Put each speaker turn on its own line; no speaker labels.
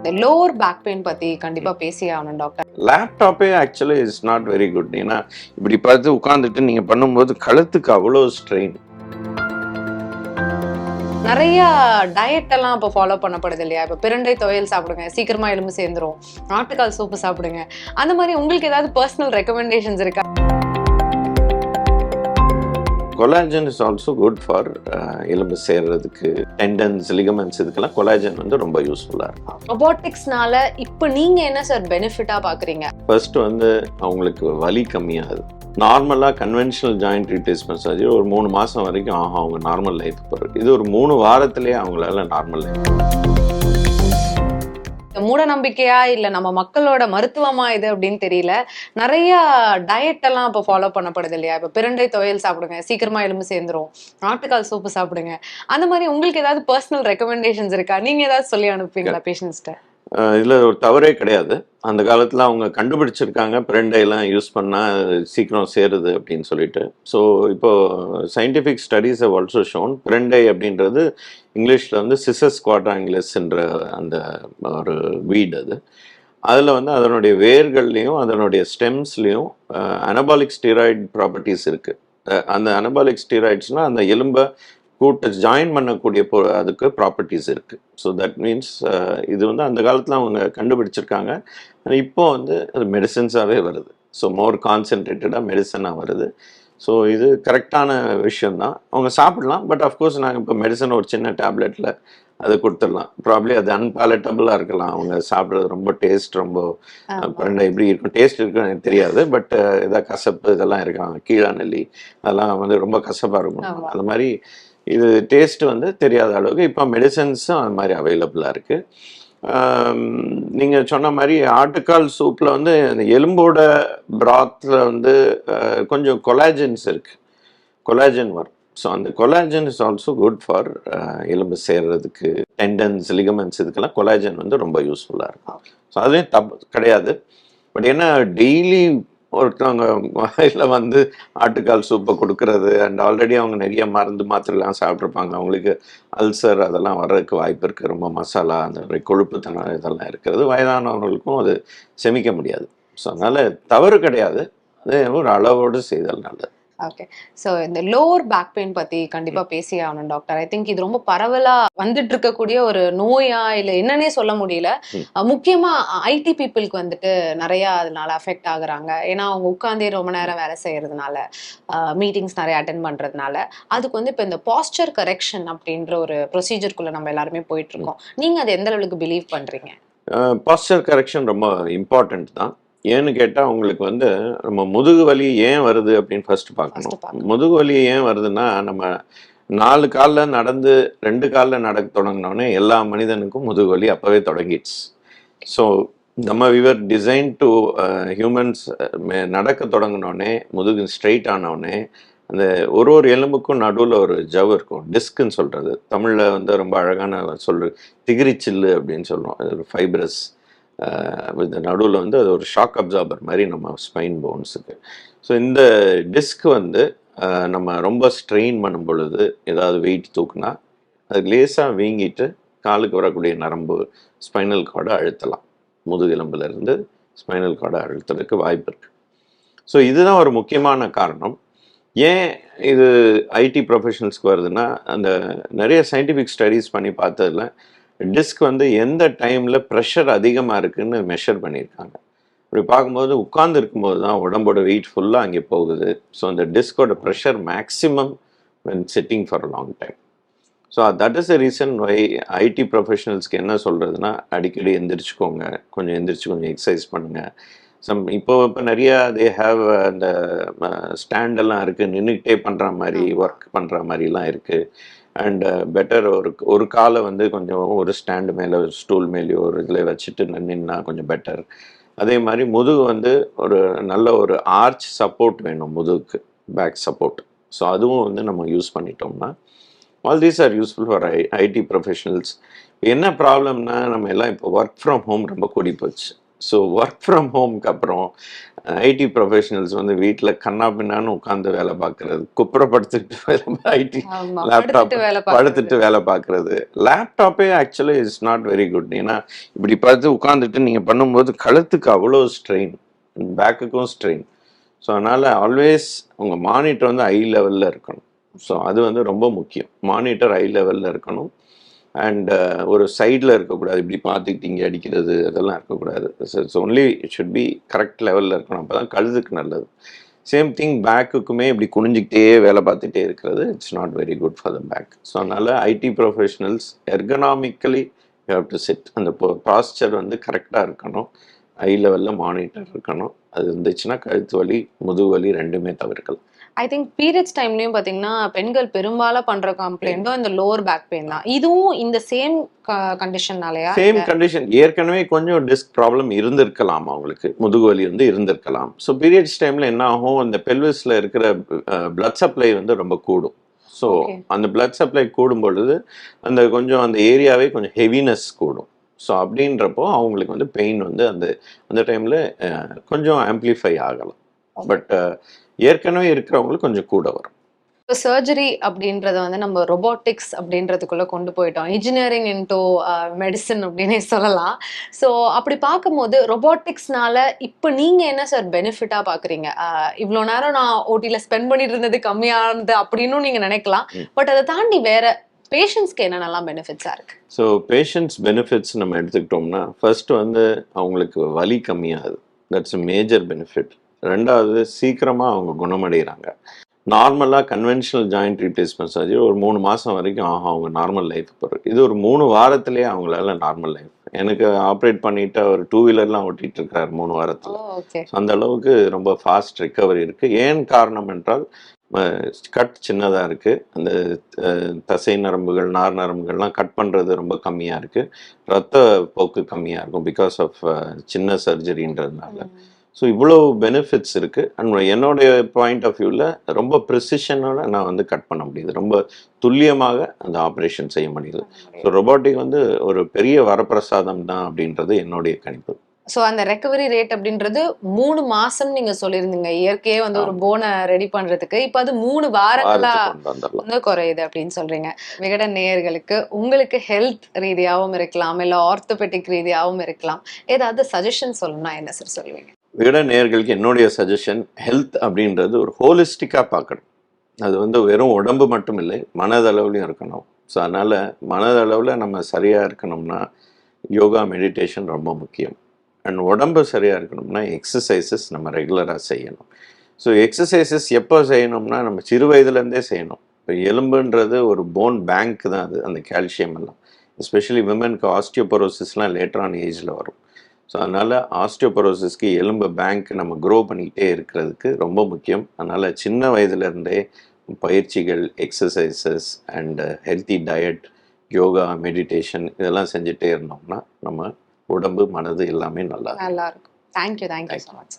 இந்த lower back pain பத்தி கண்டிப்பா பேசியே ஆகணும் டாக்டர்.
லேப்டாப்பே actually is not very good. ஏன்னா இப்படி பார்த்து உட்காந்துட்டு நீங்க பண்ணும்போது கழுத்துக்கு அவ்வளோ ஸ்ட்ரெயின்.
நிறைய டயட் எல்லாம் இப்போ ஃபாலோ பண்ணப்படுது இல்லையா? இப்போ பிரண்டை துவையல் சாப்பிடுங்க, சீக்கிரமா எலும்பு சேர்ந்துரும், ஆட்டுக்கால் சூப்பு சாப்பிடுங்க. அந்த மாதிரி உங்களுக்கு ஏதாவது பர்சனல் ரெக்கமெண்டேஷன்ஸ் இருக்கா?
Collagen is also good for எலும்பு சேர்றதுக்கு, டெண்டன்ஸ், லிகமெண்ட்ஸ், இதுக்கெல்லாம் கொலாஜன் வந்து ரொம்ப யூஸ்ஃபுல்லாக இருக்கும்.
ரொபோட்டிக்ஸ்னால இப்போ நீங்க என்ன சார் பெனிஃபிட்டா பாக்குறீங்க?
ஃபர்ஸ்ட் வந்து அவங்களுக்கு வலி கம்மியாகுது. நார்மலாக கன்வென்ஷனல் ஜாயிண்ட் ரீப்ளேஸ்மெண்ட் சர்ஜரி ஒரு 3 மாதம் வரைக்கும் ஆகும் அவங்க நார்மல் லைஃப் போகிறது. இது ஒரு 3 வாரத்திலேயே அவங்களால நார்மல் லைஃப்.
மூட நம்பிக்கையா இல்ல நம்ம மக்களோட மருத்துவமா இது அப்படின்னு தெரியல. நிறைய டயட் எல்லாம் இப்போ ஃபாலோ பண்ணப்படுது இல்லையா? இப்போ பிரண்டை துவையல் சாப்பிடுங்க, சீக்கிரமா எலும்பு சேர்ந்துரும், ஆட்டுக்கால் சூப்பு சாப்பிடுங்க. அந்த மாதிரி உங்களுக்கு ஏதாவது பர்சனல் ரெக்கமெண்டேஷன்ஸ் இருக்கா? நீங்க ஏதாவது சொல்லி அனுப்புவீங்களா பேஷண்ட்ஸ்ட்ட?
இதில் ஒரு தவறே கிடையாது. அந்த காலத்தில் அவங்க கண்டுபிடிச்சிருக்காங்க பிரண்டையெல்லாம் யூஸ் பண்ணால் சீக்கிரம் சேருது அப்படின்னு சொல்லிட்டு. ஸோ இப்போது scientific studies have also shown பிரண்டை அப்படின்றது இங்கிலீஷில் வந்து சிசஸ் குவாட்ராங்குலஸ்ன்ற அந்த ஒரு வீடு அது. அதில் வந்து அதனுடைய வேர்கள்லையும் அதனுடைய ஸ்டெம்ஸ்லேயும் அனபாலிக் ஸ்டீராய்டு ப்ராப்பர்ட்டிஸ் இருக்குது. அந்த அனபாலிக் ஸ்டீராய்ட்ஸ்னால் அந்த எலும்பை கூட்ட ஜாயின் பண்ணக்கூடிய அதுக்கு ப்ராப்பர்ட்டிஸ் இருக்குது. ஸோ தட் மீன்ஸ் இது வந்து அந்த காலத்தில் அவங்க கண்டுபிடிச்சிருக்காங்க. இப்போ வந்து அது மெடிசன்ஸாகவே வருது. ஸோ மோர் கான்சென்ட்ரேட்டடாக மெடிசனாக வருது. ஸோ இது கரெக்டான விஷயந்தான். அவங்க சாப்பிடலாம். பட் அஃப்கோர்ஸ் நாங்கள் இப்போ மெடிசன் ஒரு சின்ன டேப்லெட்டில் அது கொடுத்துடலாம். ப்ராப்ளி அது அன்பாலட்டபுளாக இருக்கலாம். அவங்க சாப்பிட்றது ரொம்ப டேஸ்ட் ரொம்ப எப்படி இருக்கும், டேஸ்ட் இருக்குன்னு எனக்கு தெரியாது. பட் எதாவது கசப்பு இதெல்லாம் இருக்காங்க, கீழாநெல்லி அதெல்லாம் வந்து ரொம்ப கசப்பாக இருக்கும். அந்த மாதிரி இது டேஸ்ட் வந்து தெரியாத அளவுக்கு இப்போ மெடிசன்ஸும் அது மாதிரி அவைலபிளாக இருக்குது. நீங்கள் சொன்ன மாதிரி ஆட்டுக்கால் சூப்பில் வந்து அந்த எலும்போட பிராத்தில் வந்து கொஞ்சம் கொலாஜன்ஸ் இருக்குது, கொலாஜன் வரும். ஸோ அந்த collagen is also good for எலும்பு சேர்றதுக்கு, டெண்டன்ஸ், லிகமெண்ட்ஸ், இதுக்கெல்லாம் கொலாஜன் வந்து ரொம்ப யூஸ்ஃபுல்லாக இருக்கும். ஸோ அதுலேயும் தப்பு கிடையாது. பட் என்ன டெய்லி ஒருத்தவங்க வாயில் வந்து ஆட்டுக்கால் சூப்பை கொடுக்கறது அண்ட் ஆல்ரெடி அவங்க நிறைய மருந்து மாத்திரைலாம் சாப்பிட்ருப்பாங்க, அவங்களுக்கு அல்சர் அதெல்லாம் வர்றதுக்கு வாய்ப்பு இருக்குது. ரொம்ப மசாலா அந்த கொழுப்புத்தனம் இதெல்லாம் இருக்கிறது வயதானவர்களுக்கும் அது செமிக்க முடியாது. ஸோ அதனால் தவறு கிடையாது, அது ஒரு அளவோடு செய்தல் நல்லது.
ஓகே. ஸோ இந்த லோவர் பேக் பெயின் பத்தி கண்டிப்பா பேசியே ஆகணும் டாக்டர். ஐ திங்க் இது ரொம்ப பரவலா வந்துட்டு இருக்கக்கூடிய ஒரு நோயா இல்ல என்னன்னே சொல்ல முடியல. முக்கியமா ஐடி பீப்புளுக்கு வந்துட்டு நிறைய அதனால அஃபெக்ட் ஆகுறாங்க. ஏன்னா அவங்க உட்கார்ந்தே ரொம்ப நேரம் வேலை செய்யறதுனால, மீட்டிங்ஸ் நிறைய அட்டென்ட் பண்றதுனால, அதுக்கு வந்து இப்போ இந்த பாஸ்டர் கரெக்ஷன் அப்படின்ற ஒரு ப்ரொசீஜருக்குள்ள நம்ம எல்லாருமே போயிட்டு இருக்கோம். நீங்க அதை எந்த அளவுக்கு பிலீவ் பண்றீங்க?
பாஸ்டர் கரெக்ஷன் ரொம்ப இம்பார்ட்டன்ட் தான். ஏன்னு கேட்டால் உங்களுக்கு வந்து நம்ம முதுகு வலி ஏன் வருது அப்படின்னு ஃபர்ஸ்ட் பார்க்கணும். முதுகு வலி ஏன் வருதுன்னா, நம்ம 4 காலில் நடந்து 2 காலில் நடக்க தொடங்கினோடனே எல்லா மனிதனுக்கும் முதுகு வலி அப்போவே தொடங்கிடுச்சு. ஸோ நம்ம விவர் டிசைன் டு ஹியூமன்ஸ் நடக்க தொடங்கினோடனே முதுகு ஸ்ட்ரெயிட் ஆனோடனே அந்த ஒரு எலும்புக்கும் நடுவில் ஒரு ஜவ் இருக்கும், டிஸ்க்குன்னு சொல்கிறது. தமிழில் வந்து ரொம்ப அழகான சொல்கிறது திகிரிச்சில்லு அப்படின்னு சொல்லுவோம். அது ஒரு ஃபைப்ரஸ், இந்த நடுவில் வந்து அது ஒரு ஷாக் அப்சார்பர் மாதிரி நம்ம ஸ்பைன் போன்ஸுக்கு. ஸோ இந்த டிஸ்க் வந்து நம்ம ரொம்ப ஸ்ட்ரெயின் பண்ணும் பொழுது ஏதாவது வெயிட் தூக்குனா அது லேசாக வீங்கிட்டு காலுக்கு வரக்கூடிய நரம்பு ஸ்பைனல் கார்டை அழுத்தலாம். முதுகெலும்புலேருந்து ஸ்பைனல் கார்டை அழுத்துறதுக்கு வாய்ப்பு இருக்குது. ஸோ இதுதான் ஒரு முக்கியமான காரணம். ஏன் இது ஐடி ப்ரொஃபஷனல்ஸ்க்கு வருதுன்னா, அந்த நிறைய சயின்டிஃபிக் ஸ்டடீஸ் பண்ணி பார்த்ததில் டிஸ்க் வந்து எந்த டைமில் ப்ரெஷர் அதிகமாக இருக்குதுன்னு மெஷர் பண்ணியிருக்காங்க. அப்படி பார்க்கும்போது உட்கார்ந்து இருக்கும்போது தான் உடம்போட வெயிட் ஃபுல்லாக அங்கே போகுது. ஸோ அந்த டிஸ்கோட pressure maximum when sitting for long time. So that is the reason why IT ப்ரொஃபஷனல்ஸ்க்கு என்ன சொல்கிறதுனா, அடிக்கடி எந்திரிச்சுக்கோங்க, கொஞ்சம் எந்திரிச்சு கொஞ்சம் எக்ஸசைஸ் பண்ணுங்கள். இப்போ நிறையா தே ஹாவ் அந்த ஸ்டாண்டெல்லாம் இருக்குது, நின்றுக்கிட்டே பண்ணுற மாதிரி ஒர்க் பண்ணுற மாதிரிலாம் இருக்குது. அண்ட் பெட்டர் ஒரு காலை வந்து கொஞ்சம் ஒரு ஸ்டாண்டு மேலே ஒரு ஸ்டூல் மேலேயோ ஒரு இதில் வச்சுட்டு நின்னா கொஞ்சம் பெட்டர். அதே மாதிரி முதுகு வந்து ஒரு நல்ல ஒரு ஆர்ச் சப்போர்ட் வேணும் முதுகுக்கு, பேக் சப்போர்ட். ஸோ அதுவும் வந்து நம்ம யூஸ் பண்ணிட்டோம்னா all these are useful for ID professionals. என்ன ப்ராப்ளம்னா, நம்ம எல்லாம் இப்போ ஒர்க் ஃப்ரம் ஹோம் ரொம்ப கூடி போச்சு. ஸோ ஒர்க் ஃப்ரம் ஹோம்க்கு அப்புறம் ஐடி ப்ரொஃபஷனல்ஸ் வந்து வீட்டில் கண்ணா பின்னான்னு உட்காந்து வேலை பார்க்கறது, குப்புறப்படுத்திட்டு ஐடி
ஆமா,
லேப்டாப்
படுத்துட்டு வேலை பார்க்கறது.
படுத்துட்டு வேலை பார்க்கறது. லேப்டாப்பே actually is not very good. ஏன்னா இப்படி பார்த்து உட்காந்துட்டு நீங்கள் பண்ணும்போது கழுத்துக்கு அவ்வளோ ஸ்ட்ரெயின், பேக்குக்கும் ஸ்ட்ரெயின். ஸோ அதனால் ஆல்வேஸ் உங்கள் மானிட்டர் வந்து ஐ லெவலில் இருக்கணும். ஸோ அது வந்து ரொம்ப முக்கியம். மானிட்டர் ஐ லெவலில் இருக்கணும். அண்ட் ஒரு சைடில் இருக்கக்கூடாது, இப்படி பார்த்துக்கிட்டு இங்கே அடிக்கிறது அதெல்லாம் இருக்கக்கூடாது. It's only it should be correct லெவலில் இருக்கணும். அப்போ தான் கழுதுக்கு நல்லது. சேம் திங் பேக்குக்குமே இப்படி குனிஞ்சிக்கிட்டே வேலை பார்த்துட்டே இருக்கிறது it's not very good for the back. So அதனால் IT professionals ergonomically you have to sit. அந்த பாஸ்டர் வந்து கரெக்டாக இருக்கணும். ஐ லெவலில் மானிட்டர் இருக்கணும். அது இருந்துச்சுன்னா கழுத்து வலி முதுகு வலி ரெண்டுமே தவிர்க்கலாம்.
ஐ திங்க் பீரியட்ஸ் டைம்லயும் பாத்தீங்கன்னா பெண்கள் பெரும்பாலும் பண்ற கம்ப்ளைண்ட்டும் இந்த லோவர் பேக் பெயின் தான். இதுவும் இந்த சேம் கண்டிஷன்னாலயா?
Same condition. ஏற்கனவே கொஞ்சம் டிஸ்க் ப்ராப்ளம் இருந்திருக்கலாம், அவங்களுக்கு முதுகு வலி வந்து இருந்திருக்கலாம். ஸோ பீரியட்ஸ் டைம்ல என்ன ஆகும், அந்த பெல்விஸ்ல இருக்கிற பிளட் சப்ளை வந்து ரொம்ப கூடும். ஸோ அந்த பிளட் சப்ளை கூடும் பொழுது அந்த கொஞ்சம் அந்த ஏரியாவே கொஞ்சம் ஹெவினஸ் கூடும். ஸோ அப்படின்றப்போ அவங்களுக்கு வந்து பெயின் வந்து அந்த அந்த டைமில் கொஞ்சம் ஆம்ப்ளிஃபை ஆகலாம். பட் ஏற்கனவே இருக்கிறவங்களுக்கு கொஞ்சம் கூட வரும்.
இப்போ சர்ஜரி அப்படின்றத வந்து நம்ம ரொபோட்டிக்ஸ் அப்படின்றதுக்குள்ள கொண்டு போயிட்டோம். இன்ஜினியரிங் இன்டோ மெடிசன் அப்படின்னே சொல்லலாம். ஸோ அப்படி பார்க்கும்போது ரொபோட்டிக்ஸ்னால இப்போ நீங்க என்ன சார் பெனிஃபிட்டா பாக்குறீங்க? இவ்வளோ நேரம் நான் ஓடியில ஸ்பெண்ட் பண்ணிட்டு இருந்தது கம்மியானது அப்படின்னு நீங்க நினைக்கலாம். பட் அதை தாண்டி வேற பேஷண்ட்ஸ்க்கு என்னென்னலாம் பெனிஃபிட்ஸாக இருக்குது?
ஸோ பேஷண்ட்ஸ் பெனிஃபிட்ஸ் நம்ம எடுத்துக்கிட்டோம்னா ஃபர்ஸ்ட் வந்து அவங்களுக்கு வலி கம்மியாகுது. That's a major benefit. ரெண்டாவது சீக்கிரமாக அவங்க குணமடைகிறாங்க. நார்மலாக கன்வென்ஷனல் ஜாயிண்ட் ரீப்ளேஸ்மெண்ட் சர்ஜரி ஒரு 3 மாதம் வரைக்கும் ஆகும் அவங்க நார்மல் லைஃப் போகிறது. இது ஒரு 3 வாரத்திலே அவங்களால நார்மல் லைஃப். எனக்கு ஆப்ரேட் பண்ணிட்டு ஒரு 2 வீலர்லாம் ஓட்டிகிட்டு இருக்கிறார் 3 வாரத்தில். அந்த அளவுக்கு ரொம்ப ஃபாஸ்ட் ரிக்கவரி இருக்குது. ஏன் காரணம் என்றால் கட் சின்னதாக இருக்குது. அந்த தசை நரம்புகள் நார் நரம்புகள்லாம் கட் பண்ணுறது ரொம்ப கம்மியாக இருக்குது. ரத்த போக்கு கம்மியாக இருக்கும் பிகாஸ் ஆஃப் சின்ன சர்ஜரின்றதுனால. ஸோ இவ்வளோ பெனிஃபிட்ஸ் இருக்குது. அண்ட் என்னுடைய பாயிண்ட் ஆஃப் வியூவில் ரொம்ப ப்ரிசிஷனோட நான் வந்து கட் பண்ண முடியுது. ரொம்ப துல்லியமாக அந்த ஆப்ரேஷன் செய்ய முடியுது. ஸோ ரொபோட்டிக் வந்து ஒரு பெரிய வரப்பிரசாதம் தான் அப்படின்றது என்னுடைய கணிப்பு.
ஸோ அந்த ரெக்கவரி ரேட் அப்படின்றது 3 மாசம் நீங்க சொல்லியிருந்தீங்க. இயற்கையே வந்து ஒரு போனை ரெடி பண்றதுக்கு இப்போ அது 3 வாரங்களா வந்து குறையுது அப்படின்னு சொல்றீங்க. விகடன் நேயர்களுக்கு உங்களுக்கு ஹெல்த் ரீதியாகவும் இருக்கலாம், இல்லை ஆர்த்தோபெட்டிக் ரீதியாகவும் இருக்கலாம், ஏதாவது சஜஷன் சொல்லணும்னா என்ன சார் சொல்லுவீங்க?
விகடன் நேயர்களுக்கு என்னுடைய சஜஷன், ஹெல்த் அப்படின்றது ஒரு ஹோலிஸ்டிக்காக பார்க்கணும். அது வந்து வெறும் உடம்பு மட்டும் இல்லை, மனதளவுலையும் இருக்கணும். ஸோ அதனால் மனதளவில் நம்ம சரியாக இருக்கணும்னா யோகா மெடிடேஷன் ரொம்ப முக்கியம். அண்ட் உடம்பு சரியாக இருக்கணும்னா எக்ஸசைசஸ் நம்ம ரெகுலராக செய்யணும். ஸோ எக்ஸசைசஸ் எப்போ செய்யணும்னா நம்ம சிறு வயதுலேருந்தே செய்யணும். இப்போ எலும்புன்றது ஒரு போன் பேங்க் தான் அது, அந்த கால்சியம் எல்லாம். எஸ்பெஷலி விமனுக்கு ஆஸ்டியோபரோசிஸ்லாம் லேட்டர் ஆன் ஏஜில் வரும். ஸோ அதனால் ஆஸ்டியோபரோசிஸ்க்கு எலும்பு பேங்க் நம்ம க்ரோ பண்ணிக்கிட்டே இருக்கிறதுக்கு ரொம்ப முக்கியம். அதனால் சின்ன வயதுலேருந்தே பயிற்சிகள், exercises and healthy diet, yoga, meditation இதெல்லாம் செஞ்சுட்டே இருந்தோம்னா நம்ம உடம்பு மனது எல்லாமே நல்லா இருக்கும்.
Thank you so much.